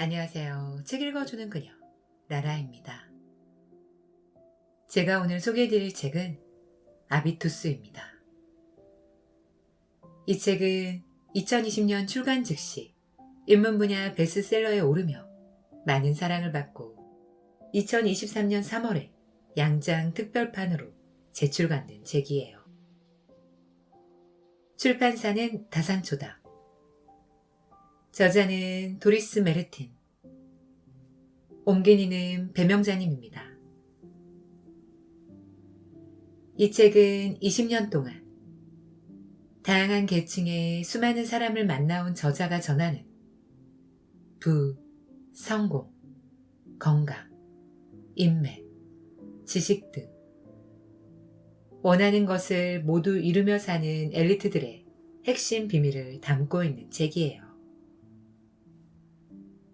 안녕하세요. 책 읽어주는 그녀, 라라입니다. 제가 오늘 소개해드릴 책은 아비투스입니다. 이 책은 2020년 출간 즉시 입문 분야 베스트셀러에 오르며 많은 사랑을 받고 2023년 3월에 양장 특별판으로 재출간된 책이에요. 출판사는 다산초다. 저자는 도리스 메르틴, 옴게니는 배명자님입니다. 이 책은 20년 동안 다양한 계층의 수많은 사람을 만나온 저자가 전하는 부, 성공, 건강, 인맥, 지식 등 원하는 것을 모두 이루며 사는 엘리트들의 핵심 비밀을 담고 있는 책이에요.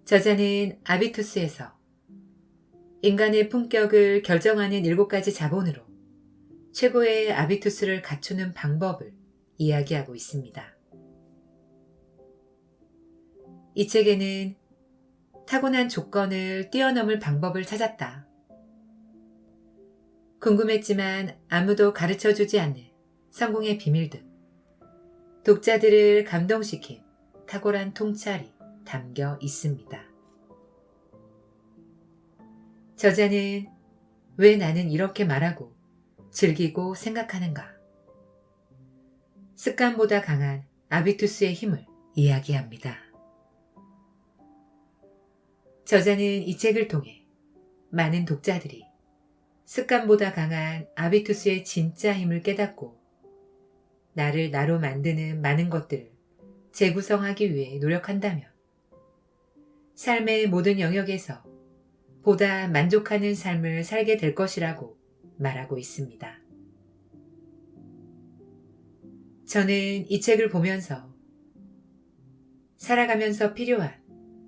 저자는 아비투스에서 인간의 품격을 결정하는 7가지 자본으로 최고의 아비투스를 갖추는 방법을 이야기하고 있습니다. 이 책에는 타고난 조건을 뛰어넘을 방법을 찾았다. 궁금했지만 아무도 가르쳐주지 않는 성공의 비밀 등 독자들을 감동시킨 탁월한 통찰이 담겨 있습니다. 저자는 왜 나는 이렇게 말하고 즐기고 생각하는가? 습관보다 강한 아비투스의 힘을 이야기합니다. 저자는 이 책을 통해 많은 독자들이 습관보다 강한 아비투스의 진짜 힘을 깨닫고 나를 나로 만드는 많은 것들을 재구성하기 위해 노력한다면 삶의 모든 영역에서 보다 만족하는 삶을 살게 될 것이라고 말하고 있습니다. 저는 이 책을 보면서 살아가면서 필요한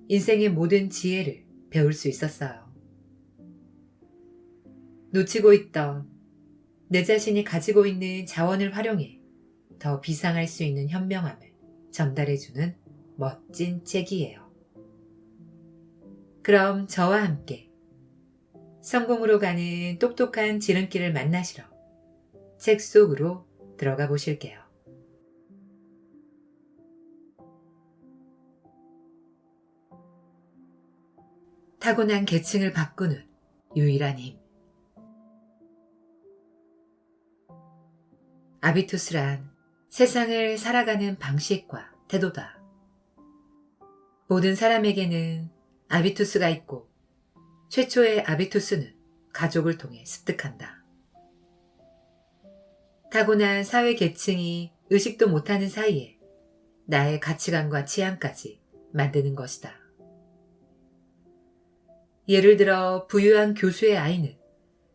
인생의 모든 지혜를 배울 수 있었어요. 놓치고 있던 내 자신이 가지고 있는 자원을 활용해 더 비상할 수 있는 현명함을 전달해주는 멋진 책이에요. 그럼 저와 함께 성공으로 가는 똑똑한 지름길을 만나시러 책 속으로 들어가 보실게요. 타고난 계층을 바꾸는 유일한 힘. 아비투스란 세상을 살아가는 방식과 태도다. 모든 사람에게는 아비투스가 있고 최초의 아비투스는 가족을 통해 습득한다. 타고난 사회 계층이 의식도 못하는 사이에 나의 가치관과 취향까지 만드는 것이다. 예를 들어 부유한 교수의 아이는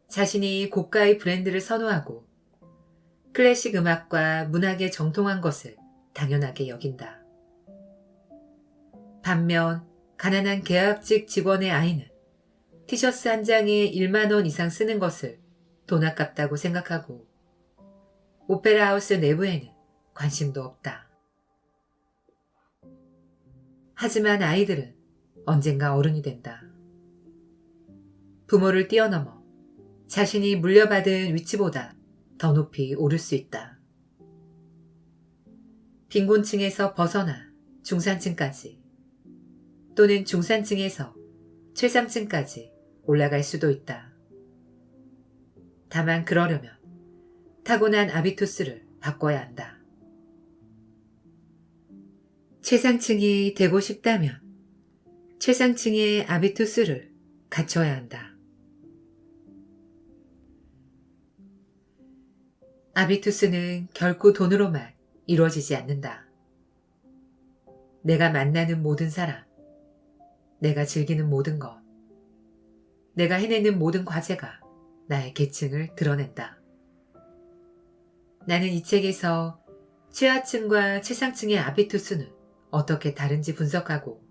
자신이 고가의 브랜드를 선호하고 클래식 음악과 문학에 정통한 것을 당연하게 여긴다. 반면 가난한 계약직 직원의 아이는 티셔츠 한 장에 1만 원 이상 쓰는 것을 돈 아깝다고 생각하고 오페라 하우스 내부에는 관심도 없다. 하지만 아이들은 언젠가 어른이 된다. 부모를 뛰어넘어 자신이 물려받은 위치보다 더 높이 오를 수 있다. 빈곤층에서 벗어나 중산층까지 또는 중산층에서 최상층까지 올라갈 수도 있다. 다만 그러려면 타고난 아비투스를 바꿔야 한다. 최상층이 되고 싶다면 최상층의 아비투스를 갖춰야 한다. 아비투스는 결코 돈으로만 이루어지지 않는다. 내가 만나는 모든 사람, 내가 즐기는 모든 것, 내가 해내는 모든 과제가 나의 계층을 드러낸다. 나는 이 책에서 최하층과 최상층의 아비투스는 어떻게 다른지 분석하고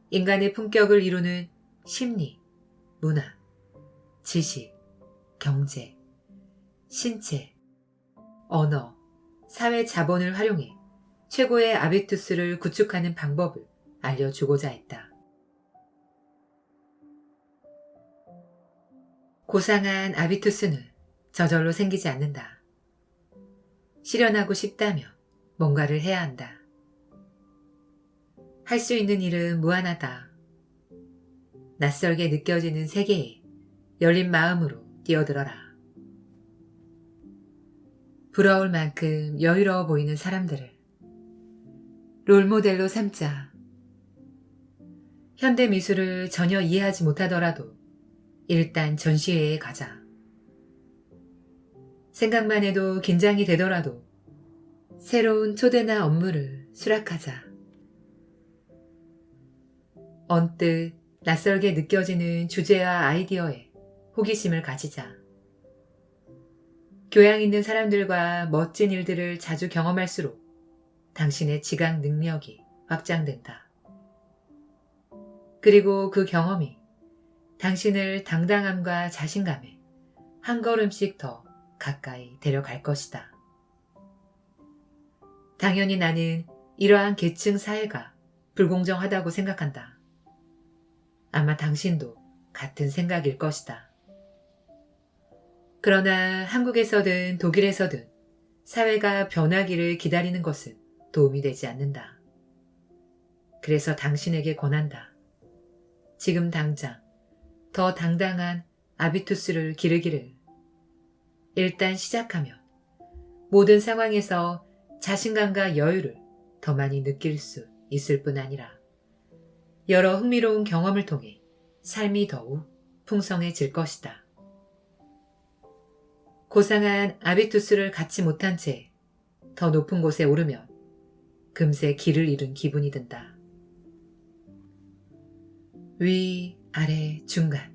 인간의 품격을 이루는 심리, 문화, 지식, 경제, 신체, 언어, 사회 자본을 활용해 최고의 아비투스를 구축하는 방법을 알려주고자 했다. 고상한 아비투스는 저절로 생기지 않는다. 실현하고 싶다면 뭔가를 해야 한다. 할 수 있는 일은 무한하다. 낯설게 느껴지는 세계에 열린 마음으로 뛰어들어라. 부러울 만큼 여유로워 보이는 사람들을 롤모델로 삼자. 현대 미술을 전혀 이해하지 못하더라도 일단 전시회에 가자. 생각만 해도 긴장이 되더라도 새로운 초대나 업무를 수락하자. 언뜻 낯설게 느껴지는 주제와 아이디어에 호기심을 가지자. 교양 있는 사람들과 멋진 일들을 자주 경험할수록 당신의 지각 능력이 확장된다. 그리고 그 경험이 당신을 당당함과 자신감에 한 걸음씩 더 가까이 데려갈 것이다. 당연히 나는 이러한 계층 사회가 불공정하다고 생각한다. 아마 당신도 같은 생각일 것이다. 그러나 한국에서든 독일에서든 사회가 변하기를 기다리는 것은 도움이 되지 않는다. 그래서 당신에게 권한다. 지금 당장 더 당당한 아비투스를 기르기를. 일단 시작하면 모든 상황에서 자신감과 여유를 더 많이 느낄 수 있을 뿐 아니라 여러 흥미로운 경험을 통해 삶이 더욱 풍성해질 것이다. 고상한 아비투스를 갖지 못한 채 더 높은 곳에 오르면 금세 길을 잃은 기분이 든다. 위, 아래, 중간.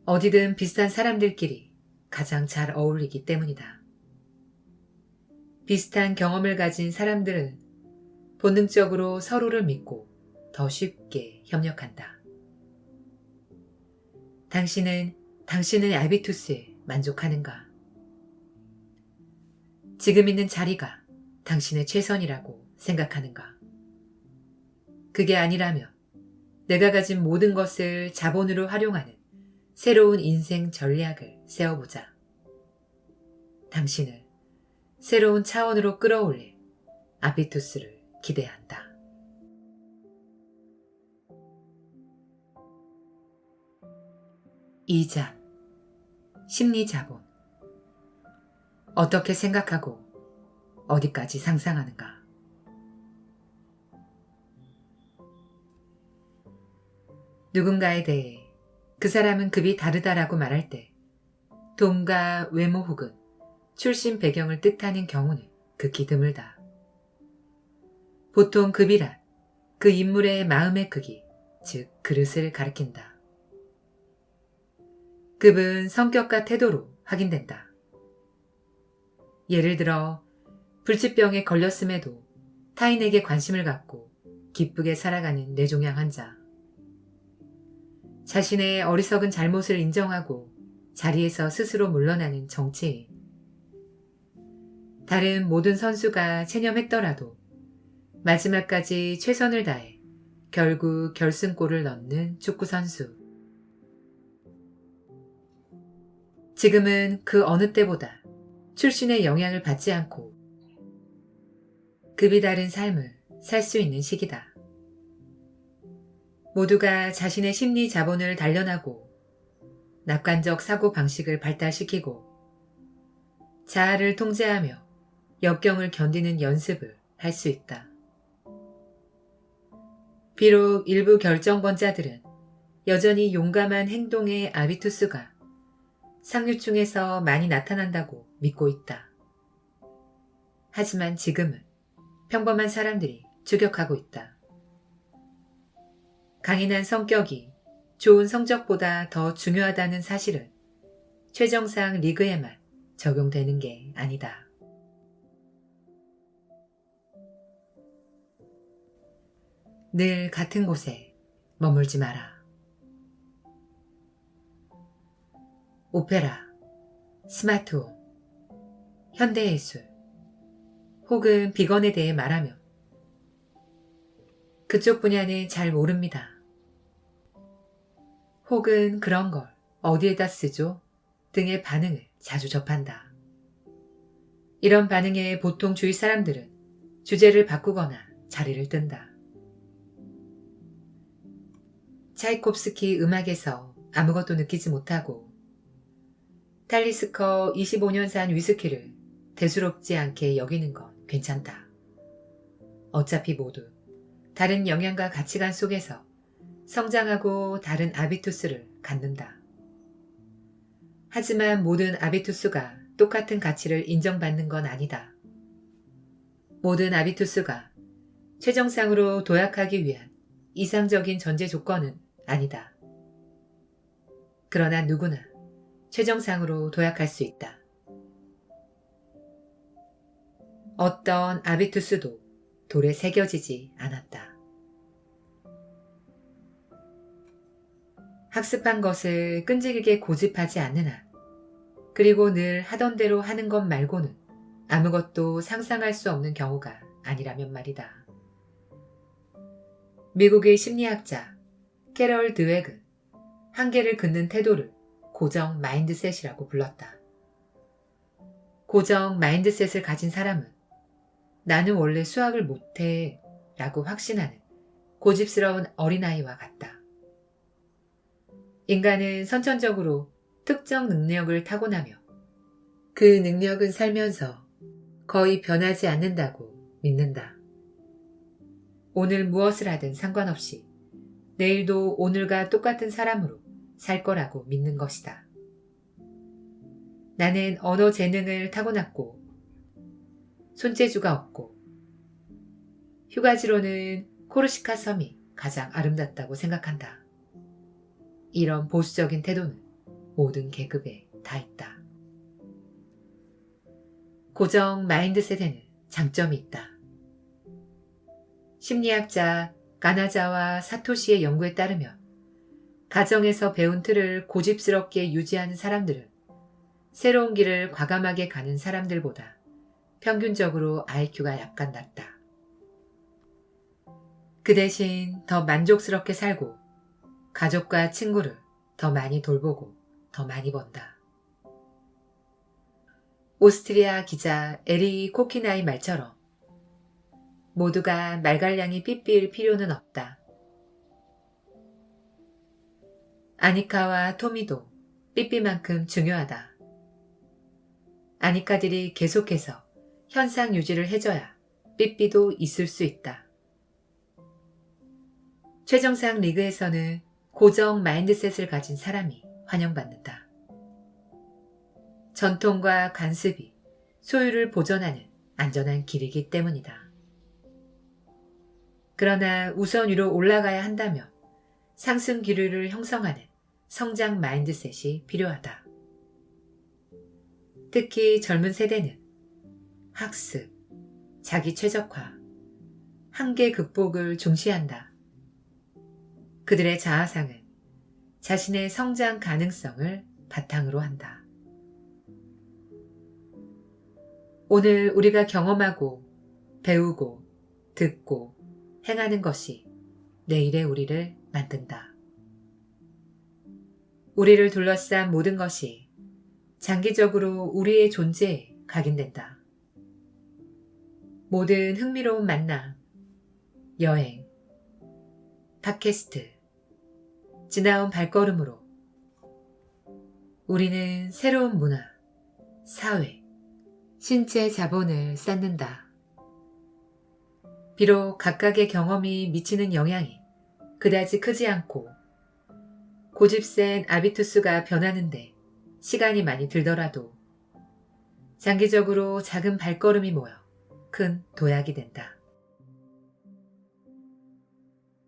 어디든 비슷한 사람들끼리 가장 잘 어울리기 때문이다. 비슷한 경험을 가진 사람들은 본능적으로 서로를 믿고 더 쉽게 협력한다. 당신은 당신의 아비투스에 만족하는가? 지금 있는 자리가 당신의 최선이라고 생각하는가? 그게 아니라면 내가 가진 모든 것을 자본으로 활용하는 새로운 인생 전략을 세워보자. 당신을 새로운 차원으로 끌어올릴 아비투스를 기대한다. 이자, 심리자본. 어떻게 생각하고 어디까지 상상하는가? 누군가에 대해 그 사람은 급이 다르다라고 말할 때 돈과 외모 혹은 출신 배경을 뜻하는 경우는 극히 드물다. 보통 급이란 그 인물의 마음의 크기, 즉 그릇을 가리킨다. 급은 성격과 태도로 확인된다. 예를 들어 불치병에 걸렸음에도 타인에게 관심을 갖고 기쁘게 살아가는 뇌종양 환자. 자신의 어리석은 잘못을 인정하고 자리에서 스스로 물러나는 정치인. 다른 모든 선수가 체념했더라도 마지막까지 최선을 다해 결국 결승골을 넣는 축구선수. 지금은 그 어느 때보다 출신의 영향을 받지 않고 급이 다른 삶을 살 수 있는 시기다. 모두가 자신의 심리 자본을 단련하고 낙관적 사고 방식을 발달시키고 자아를 통제하며 역경을 견디는 연습을 할 수 있다. 비록 일부 결정권자들은 여전히 용감한 행동의 아비투스가 상류층에서 많이 나타난다고 믿고 있다. 하지만 지금은 평범한 사람들이 추격하고 있다. 강인한 성격이 좋은 성적보다 더 중요하다는 사실은 최정상 리그에만 적용되는 게 아니다. 늘 같은 곳에 머물지 마라. 오페라, 스마트홈, 현대예술, 혹은 비건에 대해 말하면 그쪽 분야는 잘 모릅니다. 혹은 그런 걸 어디에다 쓰죠? 등의 반응을 자주 접한다. 이런 반응에 보통 주위 사람들은 주제를 바꾸거나 자리를 뜬다. 차이콥스키 음악에서 아무것도 느끼지 못하고 탈리스커 25년산 위스키를 대수롭지 않게 여기는 건 괜찮다. 어차피 모두 다른 영향과 가치관 속에서 성장하고 다른 아비투스를 갖는다. 하지만 모든 아비투스가 똑같은 가치를 인정받는 건 아니다. 모든 아비투스가 최정상으로 도약하기 위한 이상적인 전제 조건은 아니다. 그러나 누구나 최정상으로 도약할 수 있다. 어떤 아비투스도 돌에 새겨지지 않았다. 학습한 것을 끈질기게 고집하지 않는 한, 그리고 늘 하던 대로 하는 것 말고는 아무것도 상상할 수 없는 경우가 아니라면 말이다. 미국의 심리학자 캐럴 드웩은 한계를 긋는 태도를 고정 마인드셋이라고 불렀다. 고정 마인드셋을 가진 사람은 나는 원래 수학을 못해 라고 확신하는 고집스러운 어린아이와 같다. 인간은 선천적으로 특정 능력을 타고나며 그 능력은 살면서 거의 변하지 않는다고 믿는다. 오늘 무엇을 하든 상관없이 내일도 오늘과 똑같은 사람으로 살 거라고 믿는 것이다. 나는 언어 재능을 타고났고 손재주가 없고 휴가지로는 코르시카 섬이 가장 아름답다고 생각한다. 이런 보수적인 태도는 모든 계급에 다 있다. 고정 마인드셋에는 장점이 있다. 심리학자 가나자와 사토시의 연구에 따르면 가정에서 배운 틀을 고집스럽게 유지하는 사람들은 새로운 길을 과감하게 가는 사람들보다 평균적으로 IQ가 약간 낮다. 그 대신 더 만족스럽게 살고 가족과 친구를 더 많이 돌보고 더 많이 번다. 오스트리아 기자 에리 코키나의 말처럼 모두가 말갈량이 삐삐일 필요는 없다. 아니카와 토미도 삐삐만큼 중요하다. 아니카들이 계속해서 현상 유지를 해줘야 삐삐도 있을 수 있다. 최정상 리그에서는 고정 마인드셋을 가진 사람이 환영받는다. 전통과 관습이 소유를 보존하는 안전한 길이기 때문이다. 그러나 우선 위로 올라가야 한다면 상승 기류를 형성하는 성장 마인드셋이 필요하다. 특히 젊은 세대는 학습, 자기 최적화, 한계 극복을 중시한다. 그들의 자아상은 자신의 성장 가능성을 바탕으로 한다. 오늘 우리가 경험하고 배우고 듣고 행하는 것이 내일의 우리를 만든다. 우리를 둘러싼 모든 것이 장기적으로 우리의 존재에 각인된다. 모든 흥미로운 만남, 여행, 팟캐스트, 지나온 발걸음으로 우리는 새로운 문화, 사회, 신체 자본을 쌓는다. 비록 각각의 경험이 미치는 영향이 그다지 크지 않고 고집센 아비투스가 변하는데 시간이 많이 들더라도 장기적으로 작은 발걸음이 모여 큰 도약이 된다.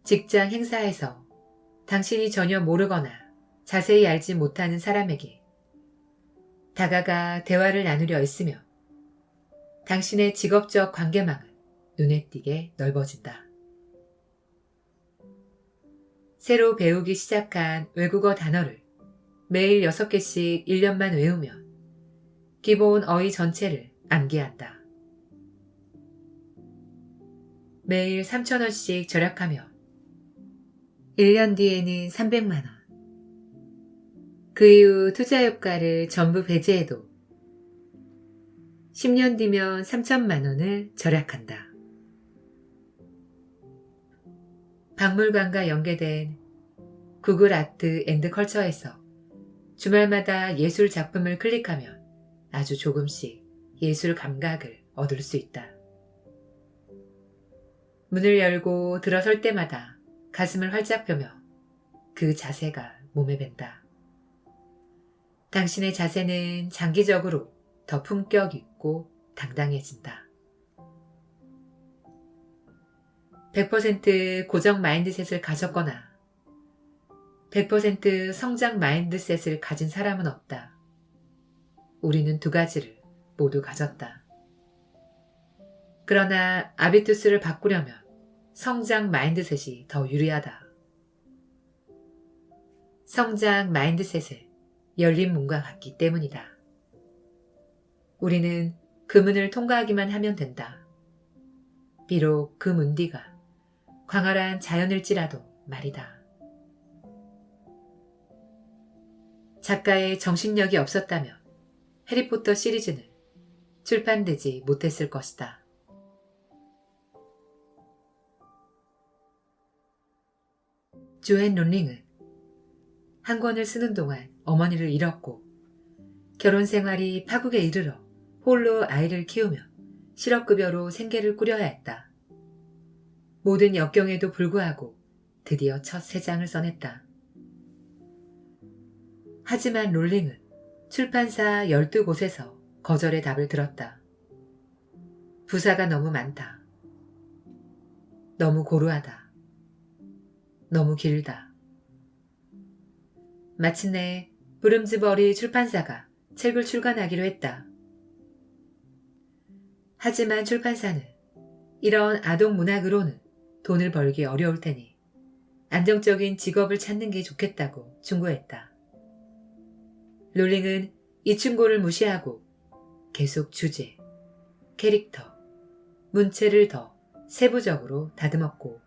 직장 행사에서 당신이 전혀 모르거나 자세히 알지 못하는 사람에게 다가가 대화를 나누려 했으며 당신의 직업적 관계망은 눈에 띄게 넓어진다. 새로 배우기 시작한 외국어 단어를 매일 6개씩 1년만 외우면 기본 어휘 전체를 암기한다. 매일 3,000원씩 절약하면 1년 뒤에는 300만 원. 그 이후 투자 효과를 전부 배제해도 10년 뒤면 3천만 원을 절약한다. 박물관과 연계된 구글 아트 앤드 컬처에서 주말마다 예술 작품을 클릭하면 아주 조금씩 예술 감각을 얻을 수 있다. 문을 열고 들어설 때마다 가슴을 활짝 펴며 그 자세가 몸에 밴다. 당신의 자세는 장기적으로 더 품격 있고 당당해진다. 100% 고정 마인드셋을 가졌거나 100% 성장 마인드셋을 가진 사람은 없다. 우리는 두 가지를 모두 가졌다. 그러나 아비투스를 바꾸려면 성장 마인드셋이 더 유리하다. 성장 마인드셋은 열린 문과 같기 때문이다. 우리는 그 문을 통과하기만 하면 된다. 비록 그 문 뒤가 광활한 자연일지라도 말이다. 작가의 정신력이 없었다면 해리포터 시리즈는 출판되지 못했을 것이다. 조앤 롤링은 한 권을 쓰는 동안 어머니를 잃었고 결혼 생활이 파국에 이르러 홀로 아이를 키우며 실업급여로 생계를 꾸려야 했다. 모든 역경에도 불구하고 드디어 첫 세 장을 써냈다. 하지만 롤링은 출판사 12곳에서 거절의 답을 들었다. 부사가 너무 많다. 너무 고루하다. 너무 길다. 마침내 브룸즈버리 출판사가 책을 출간하기로 했다. 하지만 출판사는 이런 아동 문학으로는 돈을 벌기 어려울 테니 안정적인 직업을 찾는 게 좋겠다고 충고했다. 롤링은 이 충고를 무시하고 계속 주제, 캐릭터, 문체를 더 세부적으로 다듬었고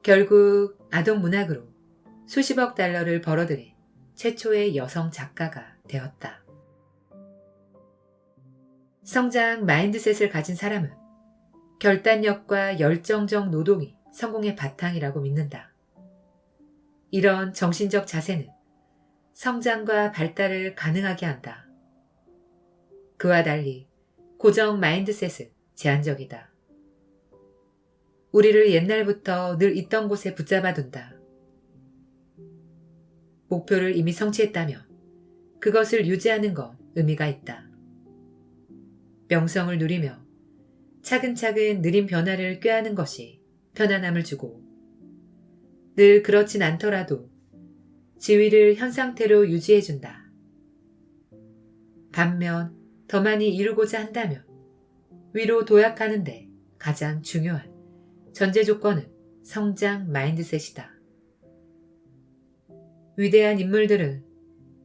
결국 아동 문학으로 수십억 달러를 벌어들인 최초의 여성 작가가 되었다. 성장 마인드셋을 가진 사람은 결단력과 열정적 노동이 성공의 바탕이라고 믿는다. 이런 정신적 자세는 성장과 발달을 가능하게 한다. 그와 달리 고정 마인드셋은 제한적이다. 우리를 옛날부터 늘 있던 곳에 붙잡아둔다. 목표를 이미 성취했다면 그것을 유지하는 건 의미가 있다. 명성을 누리며 차근차근 느린 변화를 꾀하는 것이 편안함을 주고 늘 그렇진 않더라도 지위를 현 상태로 유지해준다. 반면 더 많이 이루고자 한다면 위로 도약하는데 가장 중요한 전제 조건은 성장 마인드셋이다. 위대한 인물들은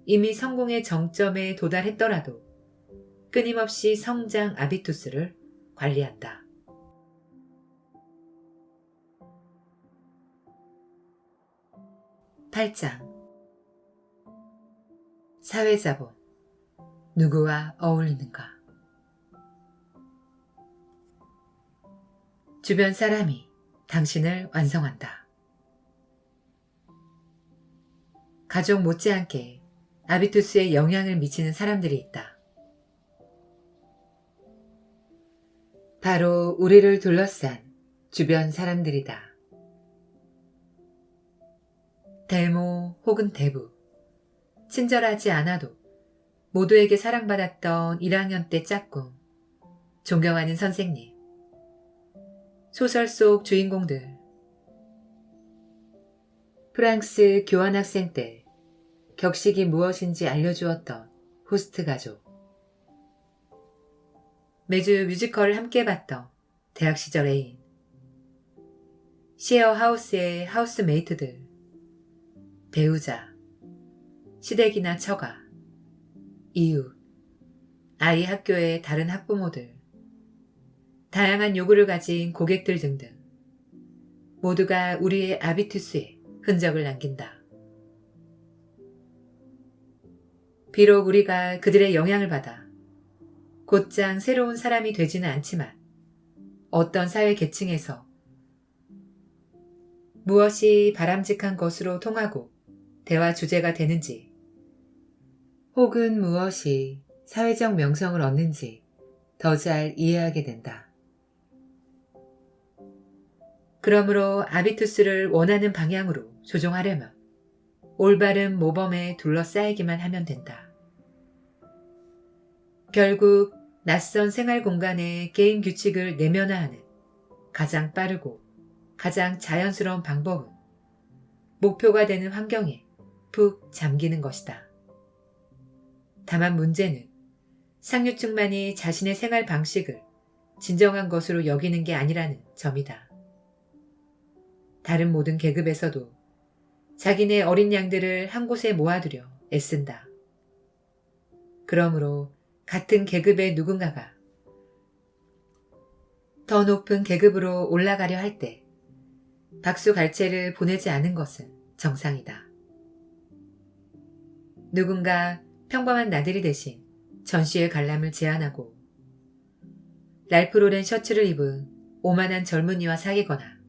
이미 성공의 정점에 도달했더라도 끊임없이 성장 아비투스를 관리한다. 8장 사회자본 누구와 어울리는가? 주변 사람이 당신을 완성한다. 가족 못지않게 아비투스에 영향을 미치는 사람들이 있다. 바로 우리를 둘러싼 주변 사람들이다. 대모 혹은 대부, 친절하지 않아도 모두에게 사랑받았던 1학년 때 짝꿍, 존경하는 선생님, 소설 속 주인공들, 프랑스 교환학생 때 격식이 무엇인지 알려주었던 호스트 가족, 매주 뮤지컬을 함께 봤던 대학 시절 애인, 셰어하우스의 하우스메이트들, 배우자, 시댁이나 처가, 이웃, 아이 학교의 다른 학부모들, 다양한 요구를 가진 고객들 등등 모두가 우리의 아비투스에 흔적을 남긴다. 비록 우리가 그들의 영향을 받아 곧장 새로운 사람이 되지는 않지만 어떤 사회 계층에서 무엇이 바람직한 것으로 통하고 대화 주제가 되는지 혹은 무엇이 사회적 명성을 얻는지 더 잘 이해하게 된다. 그러므로 아비투스를 원하는 방향으로 조종하려면 올바른 모범에 둘러싸이기만 하면 된다. 결국 낯선 생활 공간의 게임 규칙을 내면화하는 가장 빠르고 가장 자연스러운 방법은 목표가 되는 환경에 푹 잠기는 것이다. 다만 문제는 상류층만이 자신의 생활 방식을 진정한 것으로 여기는 게 아니라는 점이다. 다른 모든 계급에서도 자기네 어린 양들을 한 곳에 모아두려 애쓴다. 그러므로 같은 계급의 누군가가 더 높은 계급으로 올라가려 할 때 박수갈채를 보내지 않은 것은 정상이다. 누군가 평범한 나들이 대신 전시회 관람을 제안하고 랄프 로렌 셔츠를 입은 오만한 젊은이와 사귀거나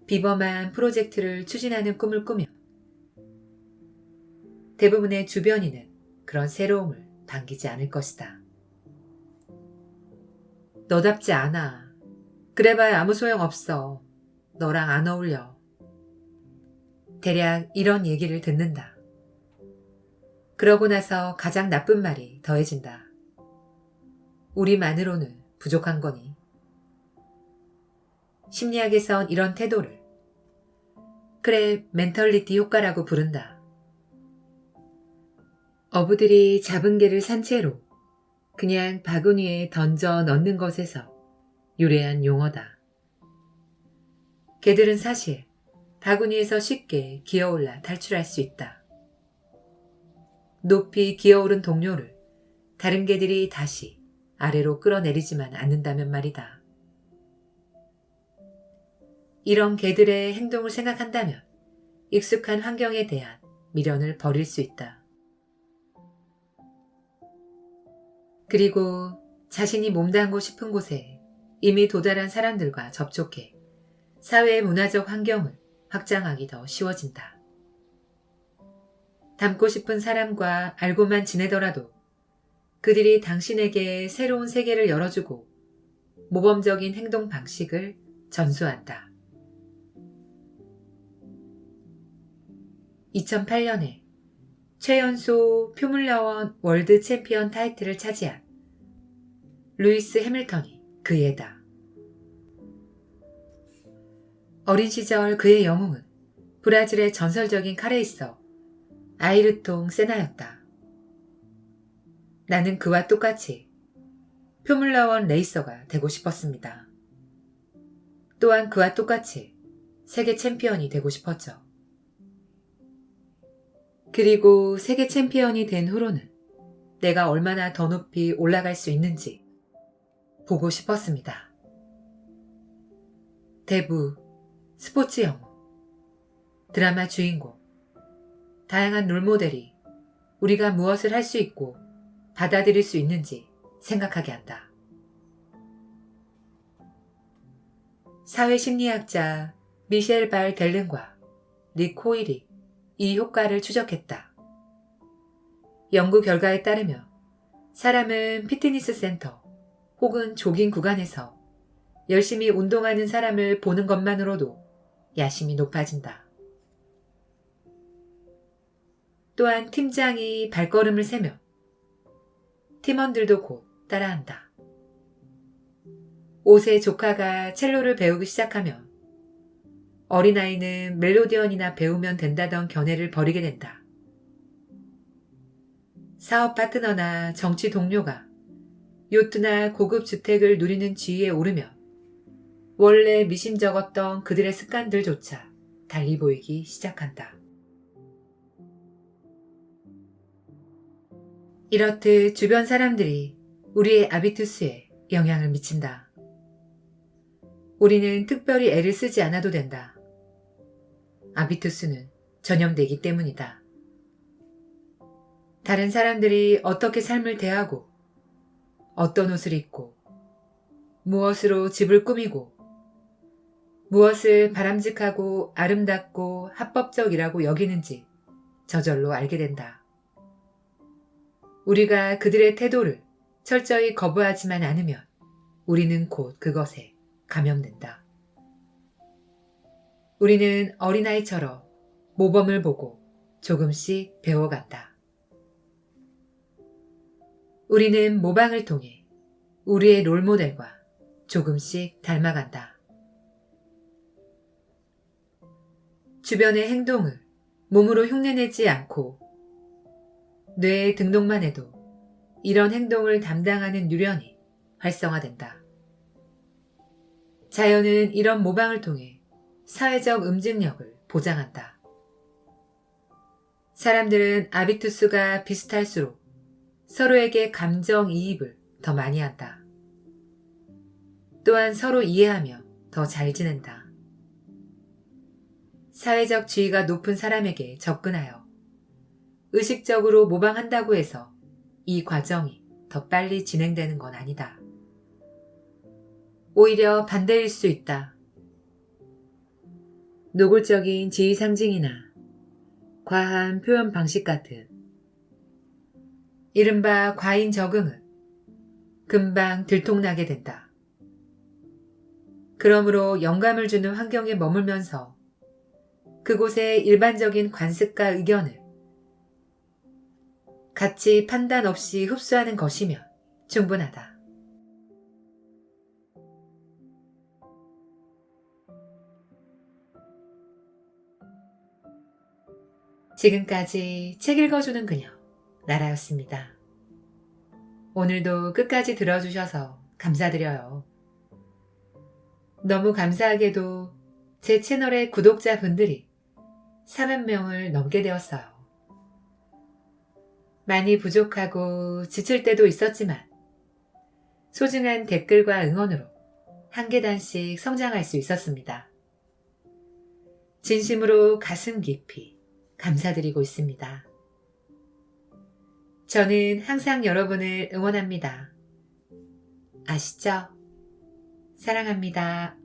비범한 프로젝트를 추진하는 꿈을 꾸며 대부분의 주변인은 그런 새로움을 반기지 않을 것이다. 너답지 않아. 그래봐야 아무 소용없어. 너랑 안 어울려. 대략 이런 얘기를 듣는다. 그러고 나서 가장 나쁜 말이 더해진다. 우리만으로는 부족한 거니. 심리학에선 이런 태도를 그래 멘털리티 효과라고 부른다. 어부들이 잡은 개를 산 채로 그냥 바구니에 던져 넣는 것에서 유래한 용어다. 개들은 사실 바구니에서 쉽게 기어올라 탈출할 수 있다. 높이 기어오른 동료를 다른 개들이 다시 아래로 끌어내리지만 않는다면 말이다. 이런 개들의 행동을 생각한다면 익숙한 환경에 대한 미련을 버릴 수 있다. 그리고 자신이 몸담고 싶은 곳에 이미 도달한 사람들과 접촉해 사회의 문화적 환경을 확장하기 더 쉬워진다. 닮고 싶은 사람과 알고만 지내더라도 그들이 당신에게 새로운 세계를 열어주고 모범적인 행동 방식을 전수한다. 2008년에 최연소 포뮬러1 월드 챔피언 타이틀을 차지한 루이스 해밀턴이 그 애다. 어린 시절 그의 영웅은 브라질의 전설적인 카레이서 아이르통 세나였다. 나는 그와 똑같이 포뮬러1 레이서가 되고 싶었습니다. 또한 그와 똑같이 세계 챔피언이 되고 싶었죠. 그리고 세계 챔피언이 된 후로는 내가 얼마나 더 높이 올라갈 수 있는지 보고 싶었습니다. 대부, 스포츠 영웅, 드라마 주인공, 다양한 롤모델이 우리가 무엇을 할 수 있고 받아들일 수 있는지 생각하게 한다. 사회심리학자 미셸 발 델른과 닉 호일이 이 효과를 추적했다. 연구 결과에 따르면 사람은 피트니스 센터 혹은 조깅 구간에서 열심히 운동하는 사람을 보는 것만으로도 야심이 높아진다. 또한 팀장이 발걸음을 세며 팀원들도 곧 따라한다. 5세 조카가 첼로를 배우기 시작하면 어린아이는 멜로디언이나 배우면 된다던 견해를 버리게 된다. 사업 파트너나 정치 동료가 요트나 고급 주택을 누리는 지위에 오르면 원래 미심쩍었던 그들의 습관들조차 달리 보이기 시작한다. 이렇듯 주변 사람들이 우리의 아비투스에 영향을 미친다. 우리는 특별히 애를 쓰지 않아도 된다. 아비투스는 전염되기 때문이다. 다른 사람들이 어떻게 삶을 대하고, 어떤 옷을 입고, 무엇으로 집을 꾸미고, 무엇을 바람직하고 아름답고 합법적이라고 여기는지 저절로 알게 된다. 우리가 그들의 태도를 철저히 거부하지만 않으면 우리는 곧 그것에 감염된다. 우리는 어린아이처럼 모범을 보고 조금씩 배워간다. 우리는 모방을 통해 우리의 롤모델과 조금씩 닮아간다. 주변의 행동을 몸으로 흉내내지 않고 뇌에 등록만 해도 이런 행동을 담당하는 뉴런이 활성화된다. 자연은 이런 모방을 통해 사회적 응징력을 보장한다. 사람들은 아비투스가 비슷할수록 서로에게 감정이입을 더 많이 한다. 또한 서로 이해하며 더 잘 지낸다. 사회적 지위가 높은 사람에게 접근하여 의식적으로 모방한다고 해서 이 과정이 더 빨리 진행되는 건 아니다. 오히려 반대일 수 있다. 노골적인 지위 상징이나 과한 표현 방식 같은 이른바 과잉 적응은 금방 들통나게 된다. 그러므로 영감을 주는 환경에 머물면서 그곳의 일반적인 관습과 의견을 같이 판단 없이 흡수하는 것이면 충분하다. 지금까지 책 읽어주는 그녀, 나라였습니다. 오늘도 끝까지 들어주셔서 감사드려요. 너무 감사하게도 제 채널의 구독자분들이 400명을 넘게 되었어요. 많이 부족하고 지칠 때도 있었지만 소중한 댓글과 응원으로 한 계단씩 성장할 수 있었습니다. 진심으로 가슴 깊이 감사드리고 있습니다. 저는 항상 여러분을 응원합니다. 아시죠? 사랑합니다.